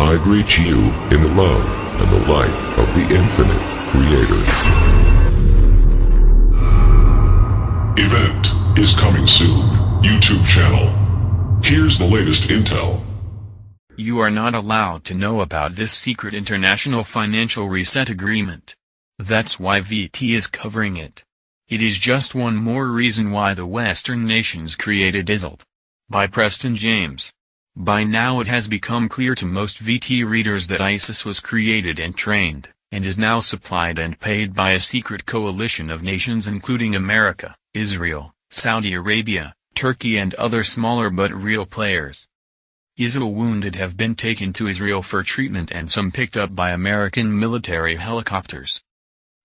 I greet you in the love and the light of the infinite Creator. Event is coming soon. YouTube channel. Here's the latest intel. You are not allowed to know about this secret international financial reset agreement. That's why VT is covering it. It is just one more reason why the Western nations created ISIL. By Preston James. By now it has become clear to most VT readers that ISIS was created and trained, and is now supplied and paid by a secret coalition of nations including America, Israel, Saudi Arabia, Turkey and other smaller but real players. ISIL wounded have been taken to Israel for treatment and some picked up by American military helicopters.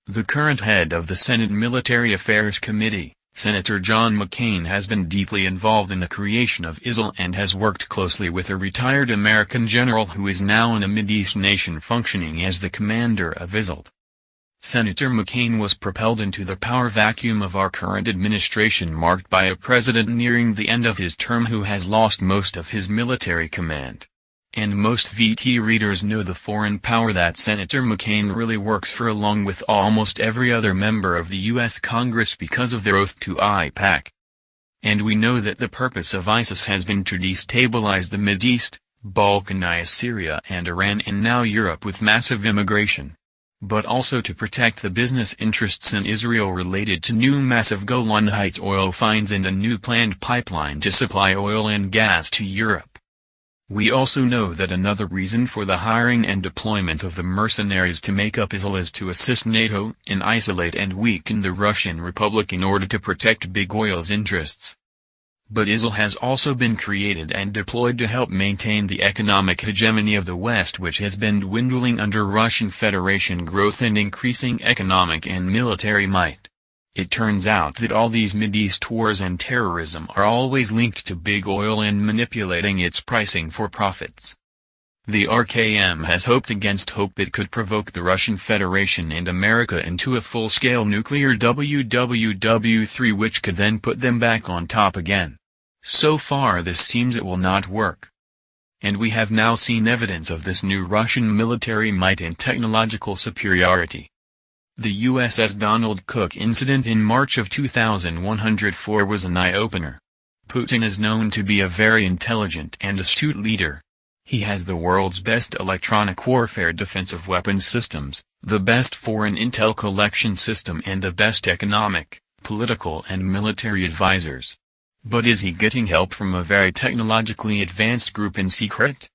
The current head of the Senate Military Affairs Committee, Senator John McCain, has been deeply involved in the creation of ISIL and has worked closely with a retired American general who is now in a Mideast nation functioning as the commander of ISIL. Senator McCain was propelled into the power vacuum of our current administration marked by a president nearing the end of his term who has lost most of his military command. And most VT readers know the foreign power that Senator McCain really works for along with almost every other member of the U.S. Congress because of their oath to AIPAC. And we know that the purpose of ISIS has been to destabilize the Mideast, balkanize Syria and Iran and now Europe with massive immigration. But also to protect the business interests in Israel related to new massive Golan Heights oil finds and a new planned pipeline to supply oil and gas to Europe. We also know that another reason for the hiring and deployment of the mercenaries to make up ISIL is to assist NATO in isolate and weaken the Russian Republic in order to protect big oil's interests. But ISIL has also been created and deployed to help maintain the economic hegemony of the West, which has been dwindling under Russian Federation growth and increasing economic and military might. It turns out that all these Mideast wars and terrorism are always linked to big oil and manipulating its pricing for profits. The RKM has hoped against hope it could provoke the Russian Federation and America into a full-scale nuclear WWW3 which could then put them back on top again. So far this seems it will not work. And we have now seen evidence of this new Russian military might and technological superiority. The USS Donald Cook incident in March of 2104 was an eye-opener. Putin is known to be a very intelligent and astute leader. He has the world's best electronic warfare defensive weapons systems, the best foreign intel collection system and the best economic, political and military advisors. But is he getting help from a very technologically advanced group in secret?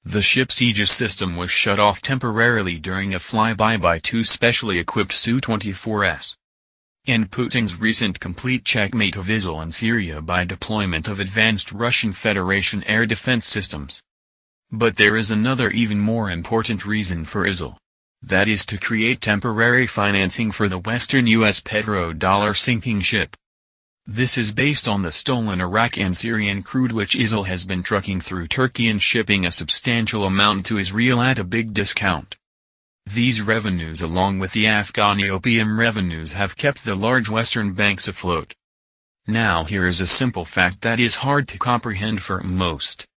The ship's Aegis system was shut off temporarily during a flyby by two specially equipped Su-24s. And Putin's recent complete checkmate of ISIL in Syria by deployment of advanced Russian Federation air defense systems. But there is another even more important reason for ISIL. That is to create temporary financing for the Western U.S. petrodollar sinking ship. This is based on the stolen Iraq and Syrian crude which ISIL has been trucking through Turkey and shipping a substantial amount to Israel at a big discount. These revenues along with the Afghan opium revenues have kept the large Western banks afloat. Now here is a simple fact that is hard to comprehend for most.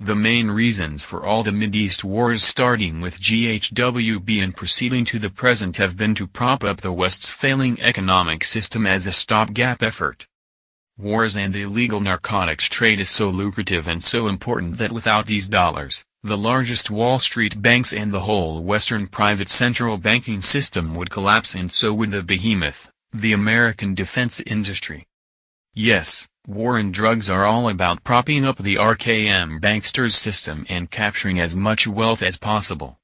The main reasons for all the Mideast wars starting with GHWB and proceeding to the present have been to prop up the West's failing economic system as a stopgap effort. Wars and illegal narcotics trade is so lucrative and so important that without these dollars, the largest Wall Street banks and the whole Western private central banking system would collapse, and so would the behemoth, the American defense industry. Yes, war and drugs are all about propping up the RKM banksters system and capturing as much wealth as possible.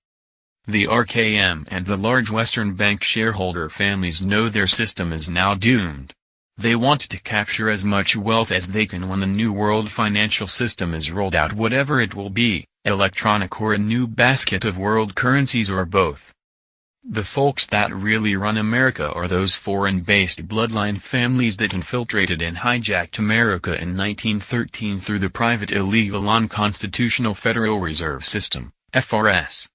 The RKM and the large Western bank shareholder families know their system is now doomed. They want to capture as much wealth as they can when the new world financial system is rolled out, whatever it will be, electronic or a new basket of world currencies or both. The folks that really run America are those foreign-based bloodline families that infiltrated and hijacked America in 1913 through the private illegal unconstitutional Federal Reserve System, FRS.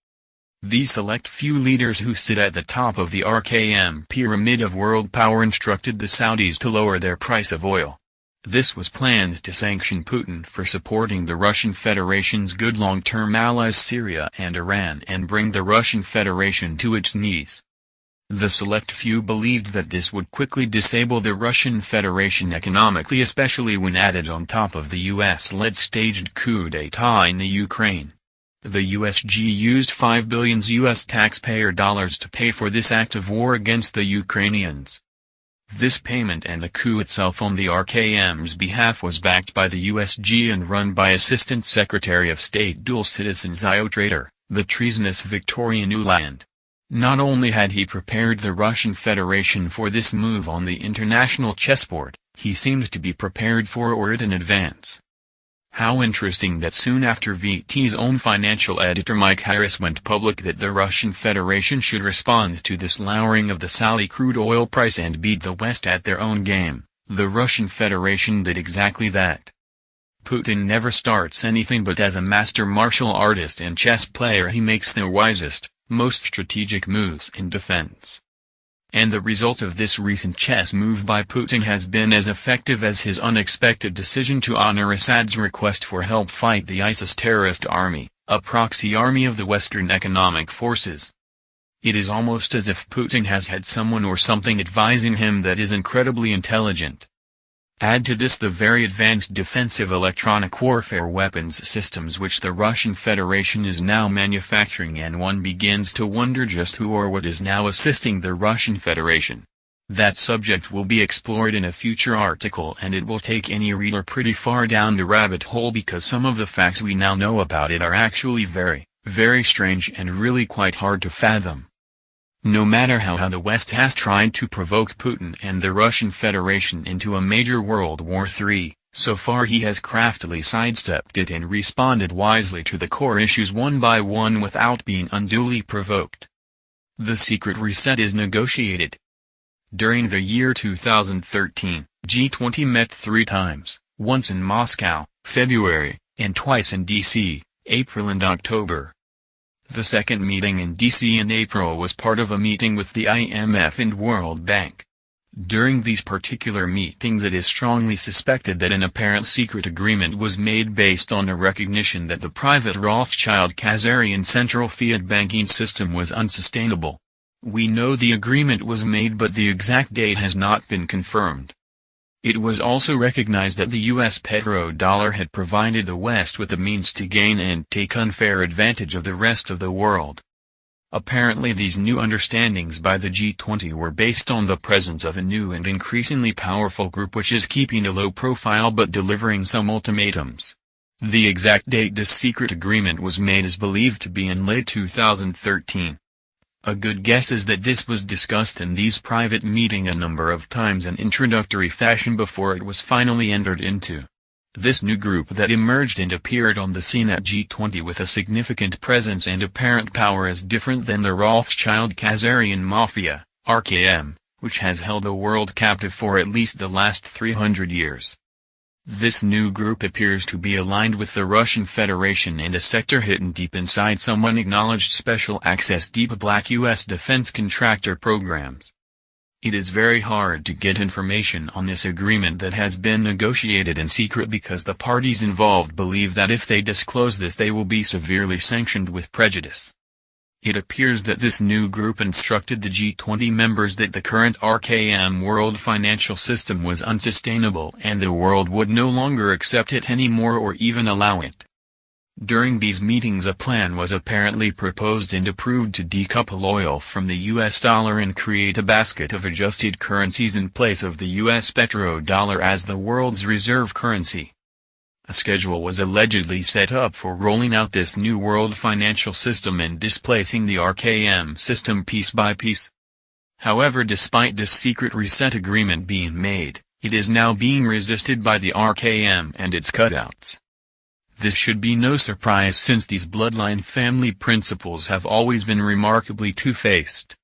These select few leaders who sit at the top of the RKM pyramid of world power instructed the Saudis to lower their price of oil. This was planned to sanction Putin for supporting the Russian Federation's good long-term allies Syria and Iran and bring the Russian Federation to its knees. The select few believed that this would quickly disable the Russian Federation economically, especially when added on top of the US-led staged coup d'état in the Ukraine. The USG used $5 billion US taxpayer dollars to pay for this act of war against the Ukrainians. This payment and the coup itself on the RKM's behalf was backed by the USG and run by Assistant Secretary of State dual citizen Zio Traitor, the treasonous Victoria Nuland. Not only had he prepared the Russian Federation for this move on the international chessboard, he seemed to be prepared for it in advance. How interesting that soon after VT's own financial editor Mike Harris went public that the Russian Federation should respond to this lowering of the Saudi crude oil price and beat the West at their own game, the Russian Federation did exactly that. Putin never starts anything but as a master martial artist and chess player he makes the wisest, most strategic moves in defense. And the result of this recent chess move by Putin has been as effective as his unexpected decision to honor Assad's request for help fight the ISIS terrorist army, a proxy army of the Western economic forces. It is almost as if Putin has had someone or something advising him that is incredibly intelligent. Add to this the very advanced defensive electronic warfare weapons systems which the Russian Federation is now manufacturing, and one begins to wonder just who or what is now assisting the Russian Federation. That subject will be explored in a future article, and it will take any reader pretty far down the rabbit hole because some of the facts we now know about it are actually very, very strange and really quite hard to fathom. No matter how the West has tried to provoke Putin and the Russian Federation into a major World War III, so far he has craftily sidestepped it and responded wisely to the core issues one by one without being unduly provoked. The secret reset is negotiated. During the year 2013, G20 met 3 times, once in Moscow, February, and twice in D.C., April and October. The second meeting in D.C. in April was part of a meeting with the IMF and World Bank. During these particular meetings it is strongly suspected that an apparent secret agreement was made based on a recognition that the private Rothschild-Khazarian central fiat banking system was unsustainable. We know the agreement was made, but the exact date has not been confirmed. It was also recognized that the U.S. petrodollar had provided the West with the means to gain and take unfair advantage of the rest of the world. Apparently these new understandings by the G20 were based on the presence of a new and increasingly powerful group which is keeping a low profile but delivering some ultimatums. The exact date this secret agreement was made is believed to be in late 2013. A good guess is that this was discussed in these private meetings a number of times in introductory fashion before it was finally entered into. This new group that emerged and appeared on the scene at G20 with a significant presence and apparent power is different than the Rothschild-Khazarian Mafia, RKM, which has held the world captive for at least the last 300 years. This new group appears to be aligned with the Russian Federation and a sector hidden deep inside some unacknowledged special access deep black U.S. defense contractor programs. It is very hard to get information on this agreement that has been negotiated in secret because the parties involved believe that if they disclose this they will be severely sanctioned with prejudice. It appears that this new group instructed the G20 members that the current RKM world financial system was unsustainable and the world would no longer accept it anymore or even allow it. During these meetings a plan was apparently proposed and approved to decouple oil from the US dollar and create a basket of adjusted currencies in place of the US petrodollar as the world's reserve currency. A schedule was allegedly set up for rolling out this new world financial system and displacing the RKM system piece by piece. However, despite this secret reset agreement being made, it is now being resisted by the RKM and its cutouts. This should be no surprise since these bloodline family principles have always been remarkably two-faced.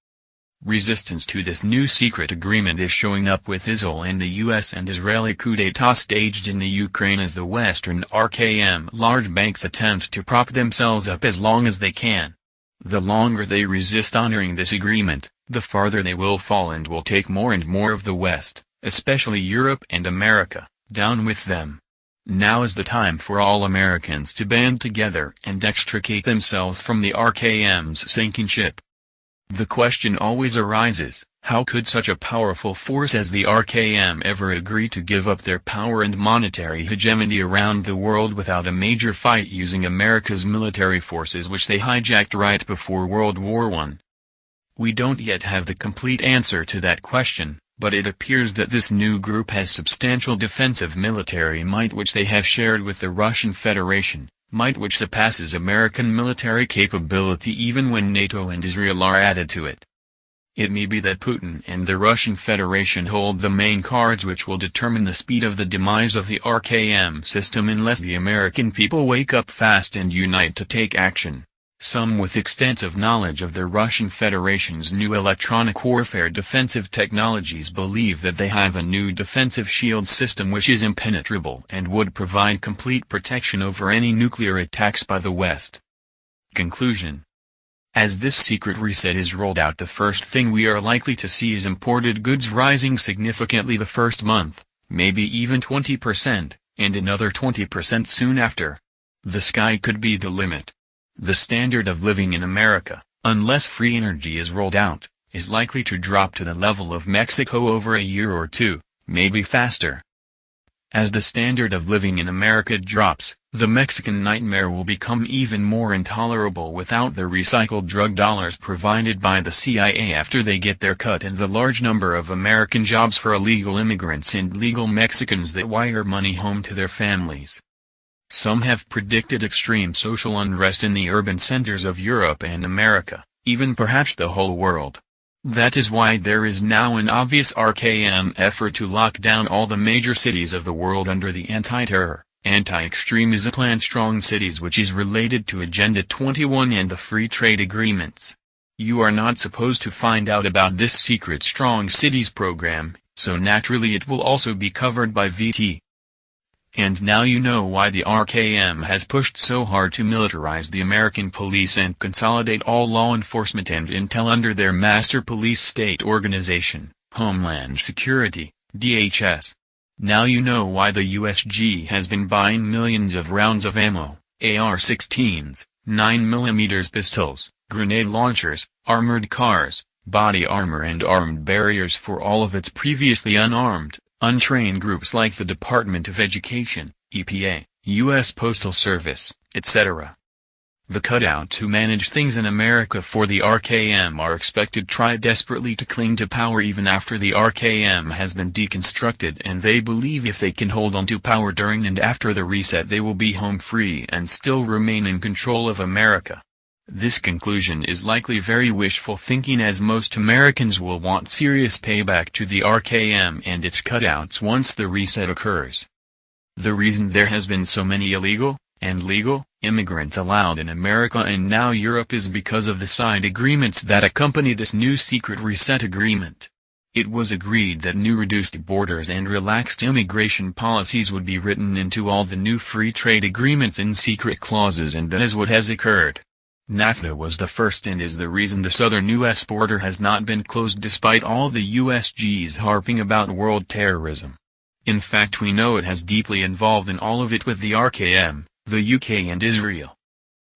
Resistance to this new secret agreement is showing up with Israel and the US and Israeli coup d'état staged in the Ukraine as the Western RKM large banks attempt to prop themselves up as long as they can. The longer they resist honoring this agreement, the farther they will fall and will take more and more of the West, especially Europe and America, Down with them. Now is the time for all Americans to band together and extricate themselves from the RKM's sinking ship. The question always arises, how could such a powerful force as the RKM ever agree to give up their power and monetary hegemony around the world without a major fight using America's military forces which they hijacked right before World War I? We don't yet have the complete answer to that question, but it appears that this new group has substantial defensive military might which they have shared with the Russian Federation, might which surpasses American military capability even when NATO and Israel are added to it. It may be that Putin and the Russian Federation hold the main cards which will determine the speed of the demise of the RKM system unless the American people wake up fast and unite to take action. Some with extensive knowledge of the Russian Federation's new electronic warfare defensive technologies believe that they have a new defensive shield system which is impenetrable and would provide complete protection over any nuclear attacks by the West. Conclusion. As this secret reset is rolled out, the first thing we are likely to see is imported goods rising significantly the first month, maybe even 20%, and another 20% soon after. The sky could be the limit. The standard of living in America, unless free energy is rolled out, is likely to drop to the level of Mexico over a year or two, maybe faster. As the standard of living in America drops, the Mexican nightmare will become even more intolerable without the recycled drug dollars provided by the CIA after they get their cut and the large number of American jobs for illegal immigrants and legal Mexicans that wire money home to their families. Some have predicted extreme social unrest in the urban centers of Europe and America, even perhaps the whole world. That is why there is now an obvious RKM effort to lock down all the major cities of the world under the anti-terror, anti-extremism plan Strong Cities, which is related to Agenda 21 and the free trade agreements. You are not supposed to find out about this secret Strong Cities program, so naturally it will also be covered by VT. And now you know why the RKM has pushed so hard to militarize the American police and consolidate all law enforcement and intel under their master police state organization, Homeland Security, DHS. Now you know why the USG has been buying millions of rounds of ammo, AR-16s, 9mm pistols, grenade launchers, armored cars, body armor and armed barriers for all of its previously unarmed, untrained groups like the Department of Education, EPA, U.S. Postal Service, etc. The cutouts who manage things in America for the RKM are expected to try desperately to cling to power even after the RKM has been deconstructed, and they believe if they can hold on to power during and after the reset they will be home free and still remain in control of America. This conclusion is likely very wishful thinking, as most Americans will want serious payback to the RKM and its cutouts once the reset occurs. The reason there has been so many illegal, and legal, immigrants allowed in America and now Europe is because of the side agreements that accompany this new secret reset agreement. It was agreed that new reduced borders and relaxed immigration policies would be written into all the new free trade agreements in secret clauses, and that is what has occurred. NAFTA was the first and is the reason the southern U.S. border has not been closed despite all the USG's harping about world terrorism. In fact, we know it has deeply involved in all of it with the RKM, the UK and Israel.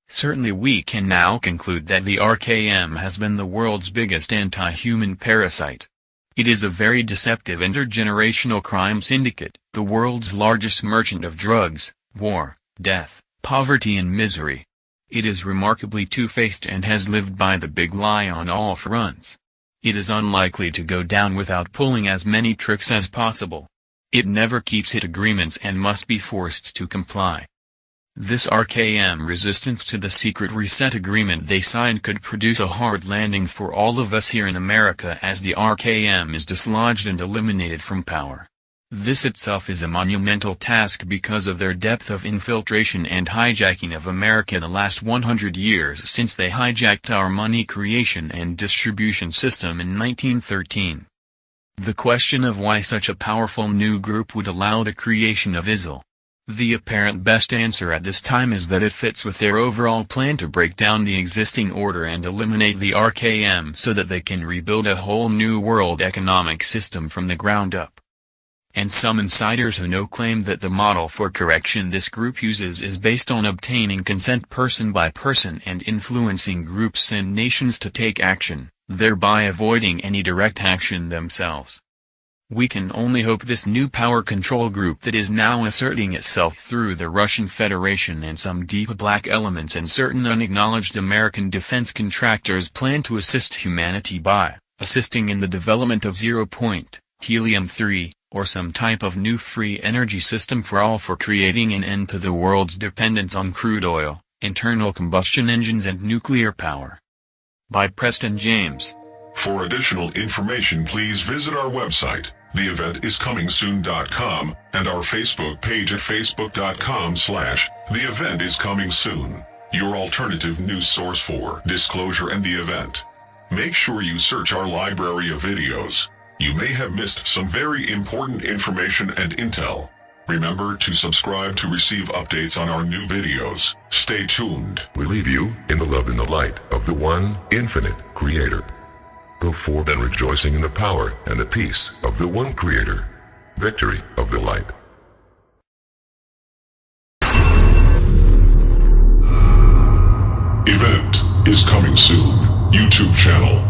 Certainly we can now conclude that the RKM has been the world's biggest anti-human parasite. It is a very deceptive intergenerational crime syndicate, the world's largest merchant of drugs, war, death, poverty and misery. It is remarkably two-faced and has lived by the big lie on all fronts. It is unlikely to go down without pulling as many tricks as possible. It never keeps its agreements and must be forced to comply. This RKM resistance to the secret reset agreement they signed could produce a hard landing for all of us here in America as the RKM is dislodged and eliminated from power. This itself is a monumental task because of their depth of infiltration and hijacking of America the last 100 years since they hijacked our money creation and distribution system in 1913. The question of why such a powerful new group would allow the creation of ISIL. The apparent best answer at this time is that it fits with their overall plan to break down the existing order and eliminate the RKM so that they can rebuild a whole new world economic system from the ground up. and some insiders who know claim that the model for correction this group uses is based on obtaining consent person by person and influencing groups and nations to take action, thereby avoiding any direct action themselves. We can only hope this new power control group that is now asserting itself through the Russian Federation and some deep black elements and certain unacknowledged American defense contractors plan to assist humanity by assisting in the development of helium-3, or some type of new free energy system for all, for creating an end to the world's dependence on crude oil, internal combustion engines and nuclear power. By Preston James. For additional information, please visit our website, theeventiscomingsoon.com, and our Facebook page at facebook.com/theeventiscomingsoon, your alternative news source for disclosure and the event. Make sure you search our library of videos. You may have missed some very important information and intel. Remember to subscribe to receive updates on our new videos. Stay tuned. We leave you in the love and the light of the one infinite Creator. Go forth and rejoicing in the power and the peace of the one Creator. Victory of the light. Event is coming soon. YouTube channel.